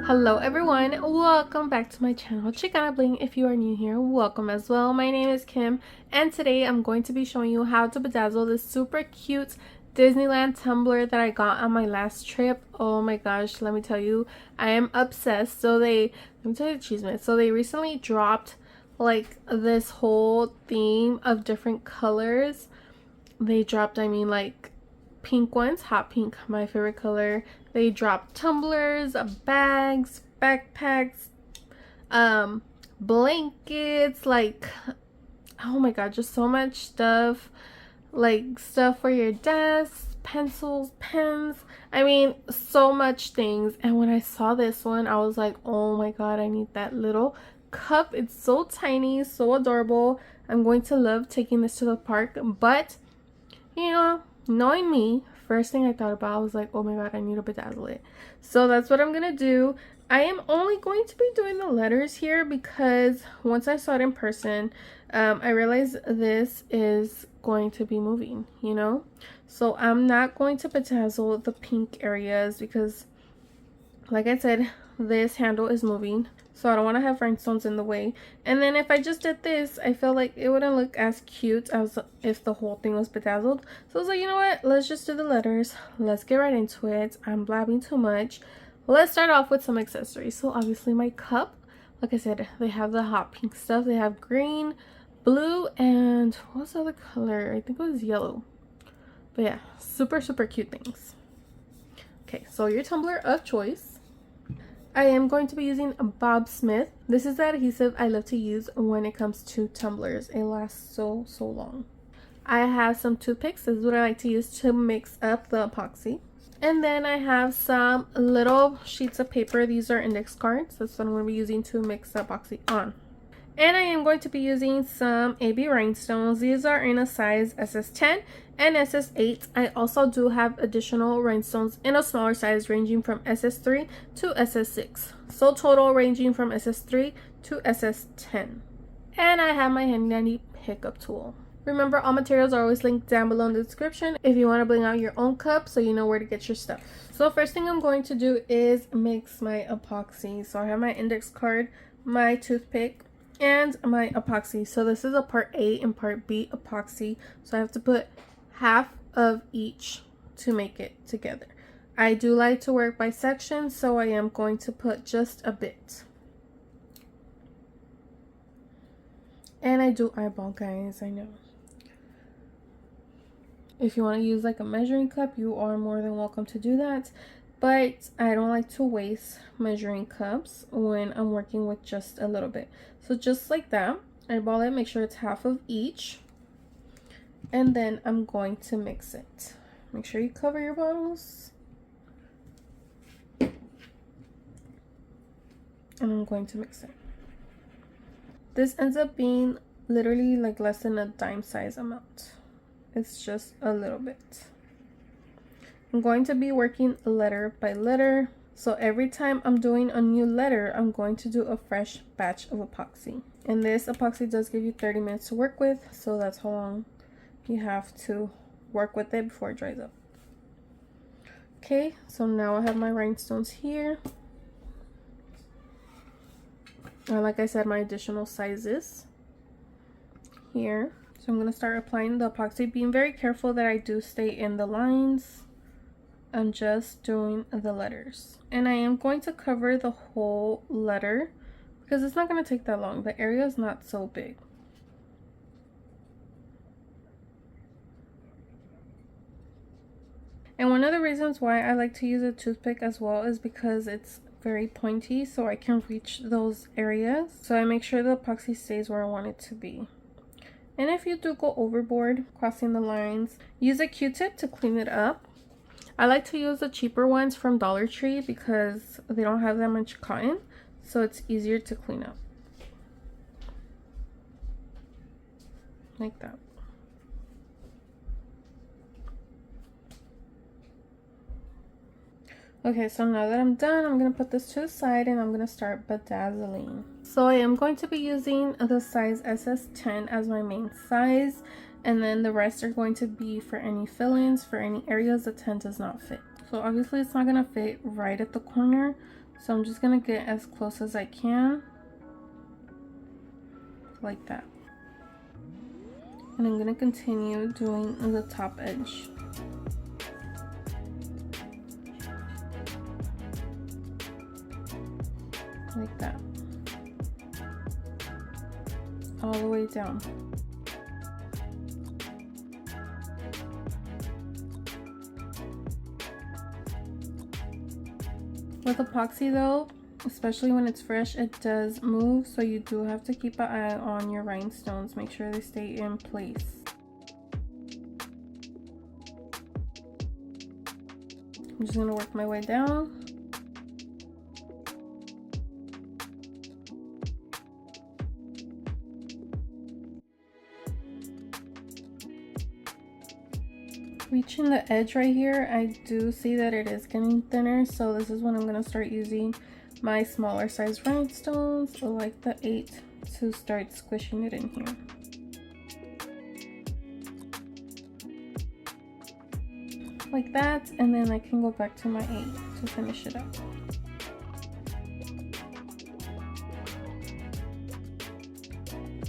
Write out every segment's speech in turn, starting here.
Hello everyone, welcome back to my channel 𝓭𝓸𝓷𝓽. If you are new here, welcome as well. My name is Kim and today I'm going to be showing you how to bedazzle this super cute Disneyland tumbler that I got on my last trip. Oh my gosh, let me tell you, I am obsessed. Let me tell you the cheese. So they recently dropped like this whole theme of different colors. They dropped, like pink ones, hot pink, my favorite color. They dropped tumblers, bags, backpacks, blankets, like, oh my god, just so much stuff, like stuff for your desk, pencils, pens, so much things. And when I saw this one, I was like, oh my god, I need that little cup. It's so tiny, so adorable. I'm going to love taking this to the park, but you know, knowing me, first thing I thought about was like, oh my god, I need to bedazzle it. So that's what I'm gonna do. I am only going to be doing the letters here because once I saw it in person, I realized this is going to be moving, so I'm not going to bedazzle the pink areas because, like I said, this handle is moving, so I don't want to have rhinestones in the way. And then if I just did this, I feel like it wouldn't look as cute as if the whole thing was bedazzled. So I was like, you know what, let's just do the letters. Let's get right into it. I'm blabbing too much. Let's start off with some accessories. So obviously my cup, like I said, they have the hot pink stuff. They have green, blue, and what's the other color? I think it was yellow. But yeah, super cute things. Okay, so your tumbler of choice. I am going to be using a Bob Smith. This is the adhesive I love to use when it comes to tumblers. It lasts so long. I have some toothpicks. This is what I like to use to mix up the epoxy. And then I have some little sheets of paper. These are index cards. That's what I'm going to be using to mix the epoxy on. And I am going to be using some AB rhinestones. These are in a size SS10 and SS8. I also do have additional rhinestones in a smaller size ranging from SS3 to SS6. So total ranging from SS3 to SS10. And I have my handy dandy pickup tool. Remember, all materials are always linked down below in the description if you want to bling out your own cup so you know where to get your stuff. So first thing I'm going to do is mix my epoxy. So I have my index card, my toothpick, and my epoxy. So this is a part A and part B epoxy, so I have to put half of each to make it together. I do like to work by section, so I am going to put just a bit. And I do eyeball, guys, I know. If you want to use like a measuring cup, you are more than welcome to do that, but I don't like to waste measuring cups when I'm working with just a little bit. So just like that, eyeball it, make sure it's half of each, and then I'm going to mix it. Make sure you cover your bottles. And I'm going to mix it. This ends up being literally like less than a dime size amount. It's just a little bit. I'm going to be working letter by letter. So every time I'm doing a new letter, I'm going to do a fresh batch of epoxy. And this epoxy does give you 30 minutes to work with, so that's how long you have to work with it before it dries up. Okay, so now I have my rhinestones here. And like I said, my additional sizes here. So I'm going to start applying the epoxy, being very careful that I do stay in the lines. I'm just doing the letters. And I am going to cover the whole letter because it's not going to take that long. The area is not so big. And one of the reasons why I like to use a toothpick as well is because it's very pointy, so I can reach those areas. So I make sure the epoxy stays where I want it to be. And if you do go overboard crossing the lines, use a Q-tip to clean it up. I like to use the cheaper ones from Dollar Tree because they don't have that much cotton, so it's easier to clean up. Like that. Okay, so now that I'm done, I'm going to put this to the side and I'm going to start bedazzling. So I am going to be using the size SS10 as my main size, and then the rest are going to be for any fill-ins, for any areas the 10 does not fit. So obviously it's not going to fit right at the corner, So I'm just gonna get as close as I can, like that. And I'm gonna continue doing the top edge. Like that. All the way down. With epoxy though, especially when it's fresh, it does move, so you do have to keep an eye on your rhinestones. Make sure they stay in place. I'm just gonna work my way down. Reaching the edge right here, I do see that it is getting thinner, so this is when I'm going to start using my smaller size rhinestones, like the 8, to start squishing it in here. Like that, and then I can go back to my 8 to finish it up.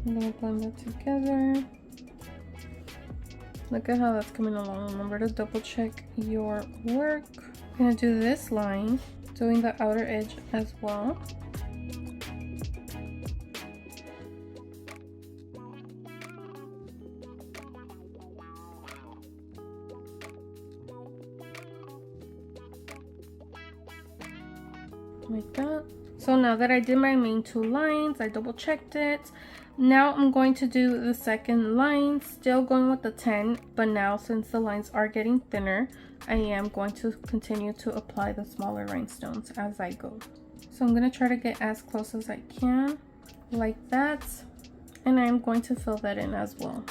I'm going to blend that together. Look at how that's coming along. Remember to double check your work. I'm gonna do this line, doing the outer edge as well. Like that. So now that I did my main 2 lines, I double checked it. Now I'm going to do the second line, still going with the 10, but now since the lines are getting thinner, I am going to continue to apply the smaller rhinestones as I go. So I'm going to try to get as close as I can, like that, and I'm going to fill that in as well.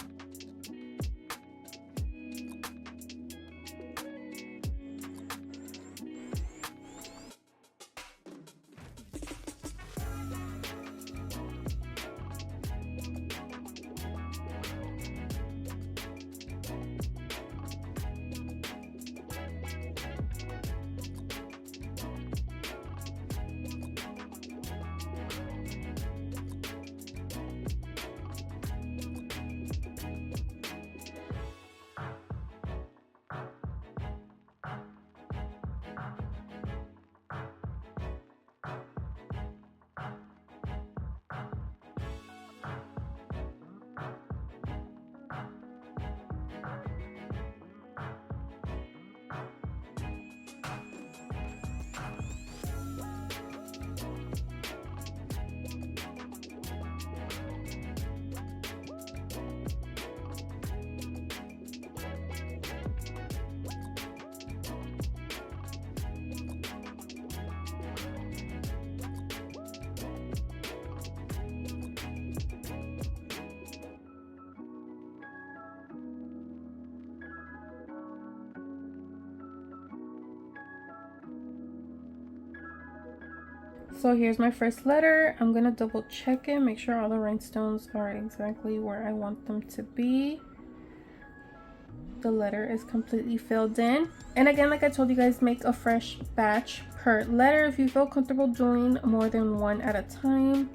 So here's my first letter. I'm gonna double check it, make sure all the rhinestones are exactly where I want them to be. The letter is completely filled in. And again, like I told you guys, make a fresh batch per letter. If you feel comfortable doing more than 1 at a time,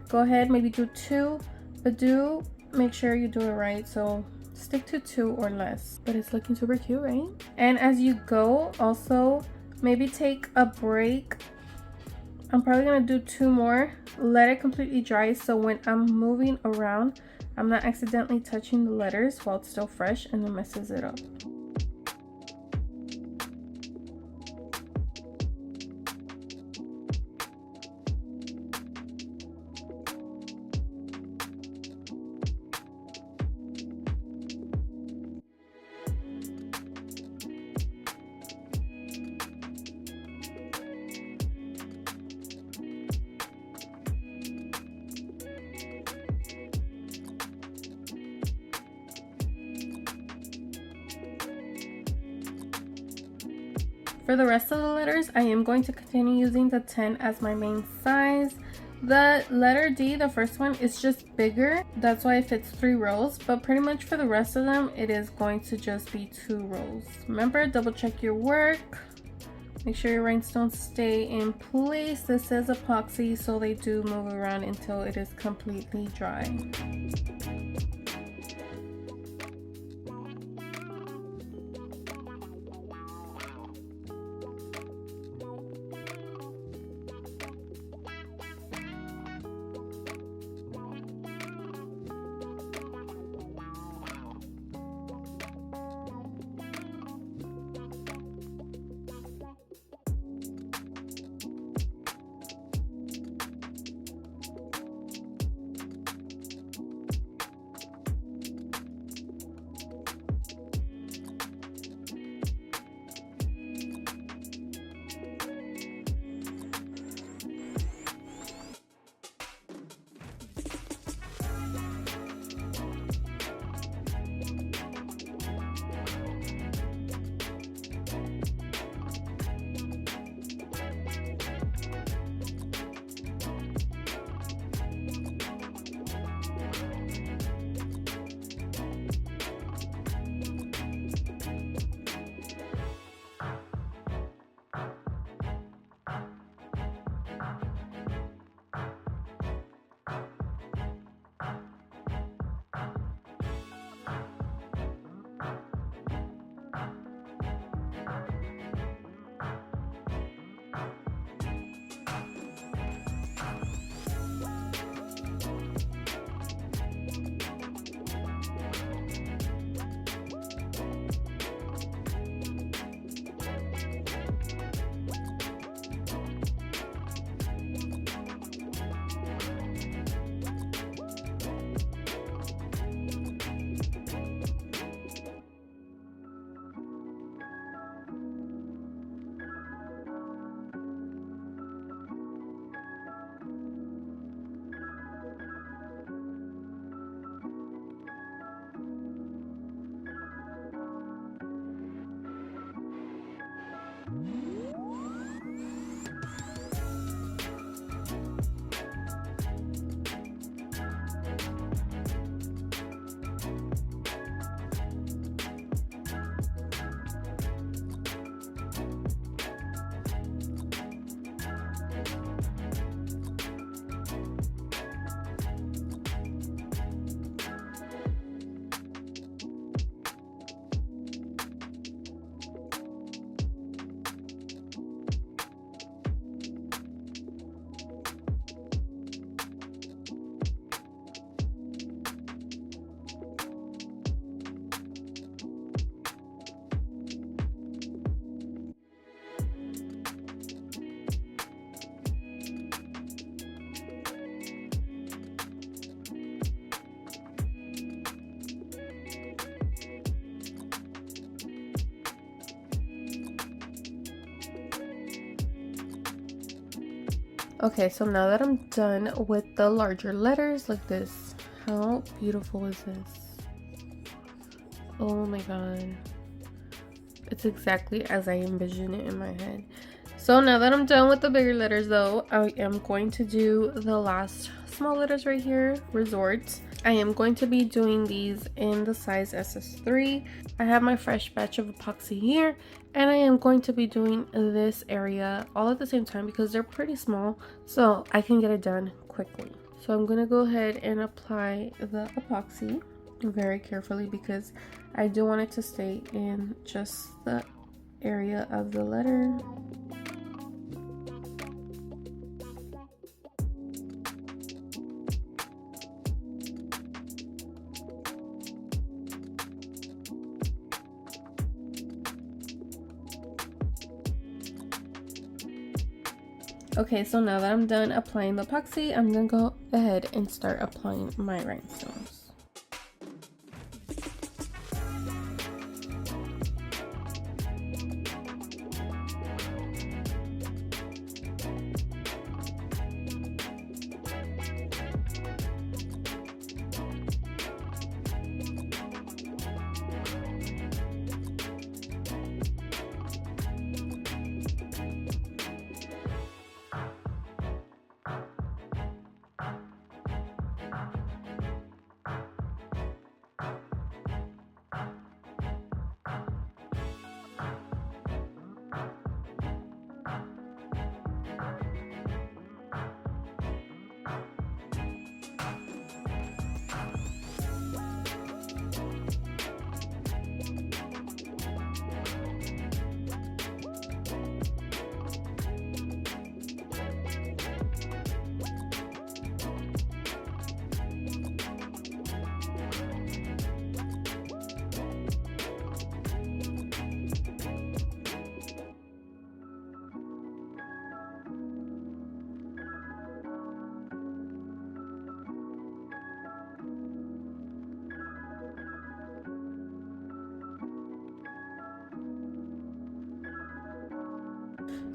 go ahead, maybe do 2, but do make sure you do it right. So stick to 2 or less. But it's looking super cute, right? And as you go, also maybe take a break. I'm probably gonna do 2 more, let it completely dry, so when I'm moving around, I'm not accidentally touching the letters while it's still fresh and it messes it up. For the rest of the letters, I am going to continue using the 10 as my main size. The letter D, the first one, is just bigger. That's why it fits 3 rows. But pretty much for the rest of them, it is going to just be 2 rows. Remember, double check your work. Make sure your rhinestones stay in place. This says epoxy, so they do move around until it is completely dry. Okay, so now that I'm done with the larger letters like this, how beautiful is this? Oh my god. It's exactly as I envision it in my head. So now that I'm done with the bigger letters though, I am going to do the last small letters right here, resort. I am going to be doing these in the size SS3. I have my fresh batch of epoxy here, and I am going to be doing this area all at the same time because they're pretty small, so I can get it done quickly. So I'm going to go ahead and apply the epoxy very carefully because I do want it to stay in just the area of the letter. Okay, so now that I'm done applying the epoxy, I'm gonna go ahead and start applying my rhinestones.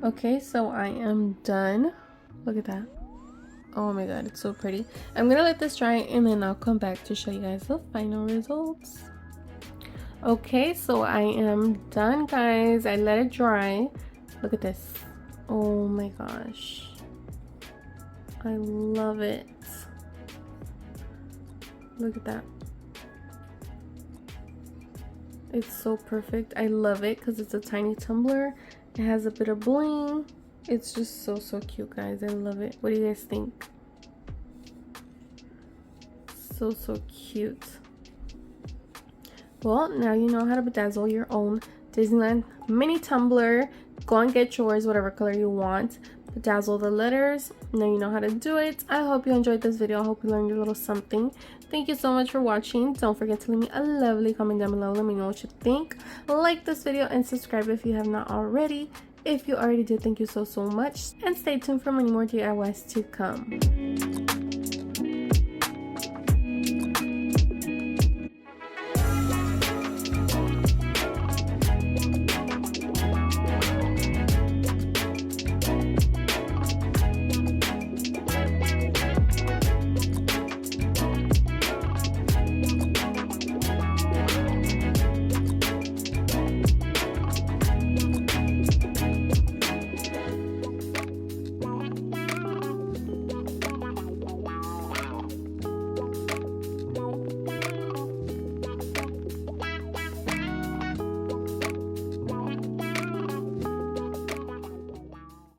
Okay, so I am done. Look at that. Oh my god, it's so pretty. I'm gonna let this dry and then I'll come back to show you guys the final results. Okay, so I am done, guys. I let it dry. Look at this. Oh my gosh, I love it. Look at that. It's so perfect. I love it because it's a tiny tumbler. It has a bit of bling. It's just so cute, guys. I love it. What do you guys think? So cute. Well, now you know how to bedazzle your own Disneyland mini tumbler. Go and get yours, whatever color you want. Bedazzle the letters. Now you know how to do it. I hope you enjoyed this video. I hope you learned a little something. Thank you so much for watching. Don't forget to leave me a lovely comment down below. Let me know what you think. Like this video and subscribe if you have not already. If you already did, thank you so much. And stay tuned for many more DIYs to come.